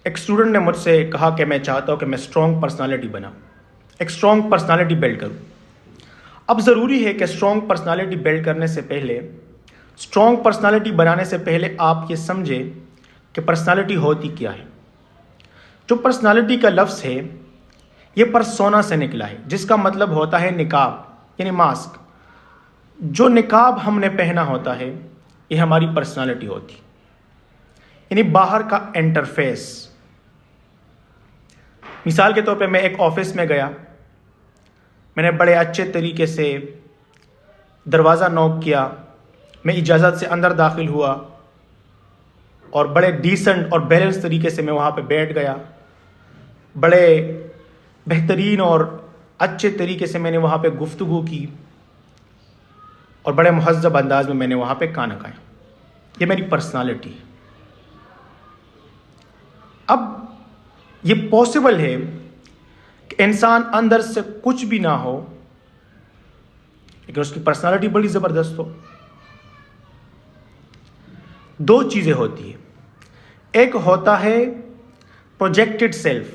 ایک اسٹوڈنٹ نے مجھ سے کہا کہ میں چاہتا ہوں کہ میں اسٹرانگ پرسنالٹی بناؤں، ایک اسٹرانگ پرسنالٹی بلڈ کروں۔ اب ضروری ہے کہ اسٹرانگ پرسنالٹی بلڈ کرنے سے پہلے، اسٹرانگ پرسنالٹی بنانے سے پہلے آپ یہ سمجھیں کہ پرسنالٹی ہوتی کیا ہے۔ جو پرسنالٹی کا لفظ ہے یہ پرسونا سے نکلا ہے، جس کا مطلب ہوتا ہے نقاب یعنی ماسک۔ جو نقاب ہم نے پہنا ہوتا ہے یہ ہماری پرسنالٹی ہوتی، یعنی باہر کا انٹرفیس۔ مثال کے طور پہ میں ایک آفس میں گیا، میں نے بڑے اچھے طریقے سے دروازہ نوک کیا، میں اجازت سے اندر داخل ہوا اور بڑے ڈیسنٹ اور بیلنس طریقے سے میں وہاں پہ بیٹھ گیا، بڑے بہترین اور اچھے طریقے سے میں نے وہاں پہ گفتگو کی اور بڑے مہذب انداز میں نے وہاں پہ کھانا کھایا۔ یہ میری پرسنالٹی ہے۔ اب یہ پاسبل ہے کہ انسان اندر سے کچھ بھی نہ ہو لیکن اس کی پرسنالٹی بڑی زبردست ہو۔ دو چیزیں ہوتی ہیں، ایک ہوتا ہے پروجیکٹڈ سیلف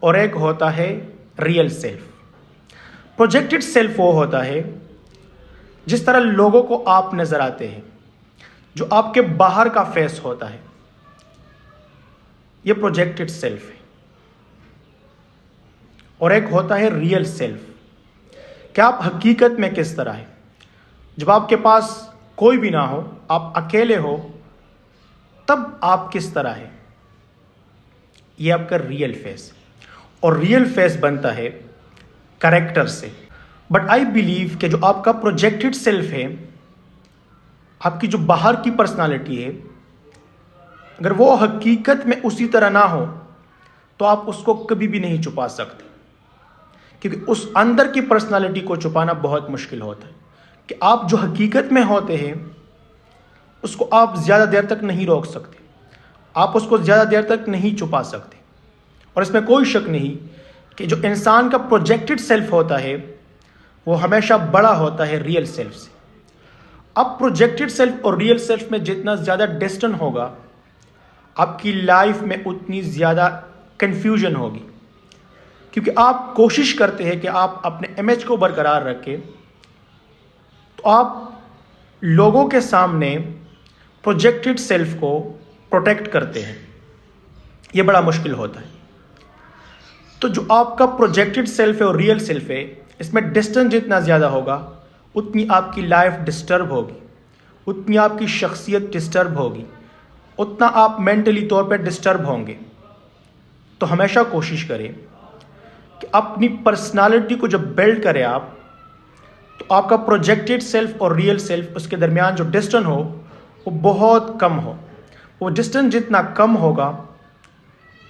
اور ایک ہوتا ہے ریئل سیلف۔ پروجیکٹڈ سیلف وہ ہوتا ہے جس طرح لوگوں کو آپ نظر آتے ہیں، جو آپ کے باہر کا فیس ہوتا ہے، یہ پروجیکٹڈ سیلف ہے۔ اور ایک ہوتا ہے ریئل سیلف کہ آپ حقیقت میں کس طرح ہیں۔ جب آپ کے پاس کوئی بھی نہ ہو، آپ اکیلے ہو، تب آپ کس طرح ہیں، یہ آپ کا ریئل فیس۔ اور ریئل فیس بنتا ہے کریکٹر سے۔ بٹ آئی بلیو کہ جو آپ کا پروجیکٹڈ سیلف ہے، آپ کی جو باہر کی پرسنالٹی ہے، اگر وہ حقیقت میں اسی طرح نہ ہو تو آپ اس کو کبھی بھی نہیں چھپا سکتے، کیونکہ اس اندر کی پرسنالٹی کو چھپانا بہت مشکل ہوتا ہے کہ آپ جو حقیقت میں ہوتے ہیں اس کو آپ زیادہ دیر تک نہیں روک سکتے، آپ اس کو زیادہ دیر تک نہیں چھپا سکتے۔ اور اس میں کوئی شک نہیں کہ جو انسان کا پروجیکٹڈ سیلف ہوتا ہے وہ ہمیشہ بڑا ہوتا ہے ریئل سیلف سے۔ اب پروجیکٹڈ سیلف اور ریئل سیلف میں جتنا زیادہ ڈسٹنس ہوگا، آپ کی لائف میں اتنی زیادہ کنفیوژن ہوگی، کیونکہ آپ کوشش کرتے ہیں کہ آپ اپنے امیج کو برقرار رکھیں، تو آپ لوگوں کے سامنے پروجیکٹڈ سیلف کو پروٹیکٹ کرتے ہیں، یہ بڑا مشکل ہوتا ہے۔ تو جو آپ کا پروجیکٹڈ سیلف ہے اور ریئل سیلف ہے، اس میں ڈسٹنس جتنا زیادہ ہوگا اتنی آپ کی لائف ڈسٹرب ہوگی، اتنی آپ کی شخصیت ڈسٹرب ہوگی، اتنا آپ مینٹلی طور پہ ڈسٹرب ہوں گے۔ تو ہمیشہ کوشش کریں کہ اپنی پرسنالٹی کو جب بلڈ کریں آپ، تو آپ کا پروجیکٹڈ سیلف اور ریئل سیلف اس کے درمیان جو ڈسٹنس ہو وہ بہت کم ہو۔ وہ ڈسٹنس جتنا کم ہوگا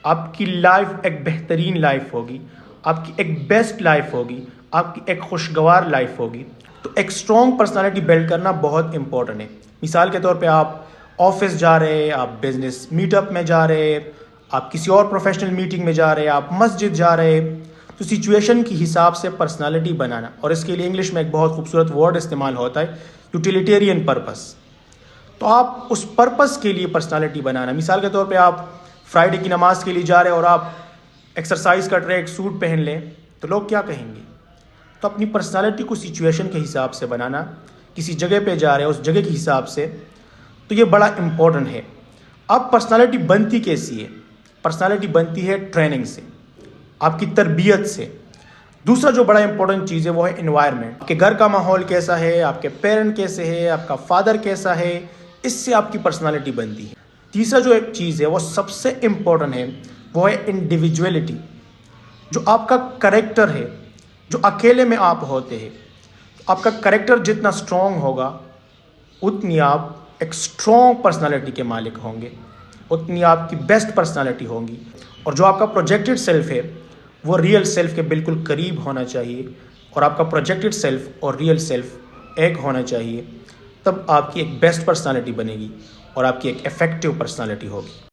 آپ کی لائف ایک بہترین لائف ہوگی، آپ کی ایک بیسٹ لائف ہوگی، آپ کی ایک خوشگوار لائف ہوگی۔ تو ایک اسٹرانگ پرسنالٹی بلڈ کرنا بہت امپورٹنٹ ہے۔ مثال کے طور پہ آپ آفس جا رہے، آپ بزنس میٹ اپ میں جا رہے، آپ کسی اور پروفیشنل میٹنگ میں جا رہے، آپ مسجد جا رہے، تو سچویشن کی حساب سے پرسنالٹی بنانا، اور اس کے لیے انگلش میں ایک بہت خوبصورت ورڈ استعمال ہوتا ہے یوٹیلیٹیرین پرپس۔ تو آپ اس پرپس کے لیے پرسنالٹی بنانا، مثال کے طور پہ آپ فرائیڈے کی نماز کے لیے جا رہے اور آپ ایکسرسائز کا ٹریک سوٹ پہن لیں تو لوگ کیا کہیں گے؟ تو اپنی پرسنالٹی کو سچویشن کے حساب سے بنانا، کسی جگہ پہ جا رہے اس جگہ کے حساب سے، تو یہ بڑا امپورٹنٹ ہے۔ اب پرسنالٹی بنتی کیسی ہے؟ پرسنالٹی بنتی ہے ٹریننگ سے، آپ کی تربیت سے۔ دوسرا جو بڑا امپورٹنٹ چیز ہے وہ ہے انوائرمنٹ، آپ کے گھر کا ماحول کیسا ہے، آپ کے پیرنٹ کیسے ہے، آپ کا فادر کیسا ہے، اس سے آپ کی پرسنالٹی بنتی ہے۔ تیسرا جو ایک چیز ہے وہ سب سے امپورٹنٹ ہے، وہ ہے انڈیویجویلٹی، جو آپ کا کریکٹر ہے، جو اکیلے میں آپ ہوتے ہیں۔ آپ کا کریکٹر جتنا اسٹرانگ ہوگا اتنی آپ ایک اسٹرانگ پرسنالٹی کے مالک ہوں گے، اتنی آپ کی بیسٹ پرسنالٹی ہوگی۔ اور جو آپ کا پروجیکٹڈ سیلف ہے وہ ریئل سیلف کے بالکل قریب ہونا چاہیے، اور آپ کا پروجیکٹڈ سیلف اور ریئل سیلف ایک ہونا چاہیے، تب آپ کی ایک بیسٹ پرسنالٹی بنے گی اور آپ کی ایک افیکٹو پرسنالٹی ہوگی۔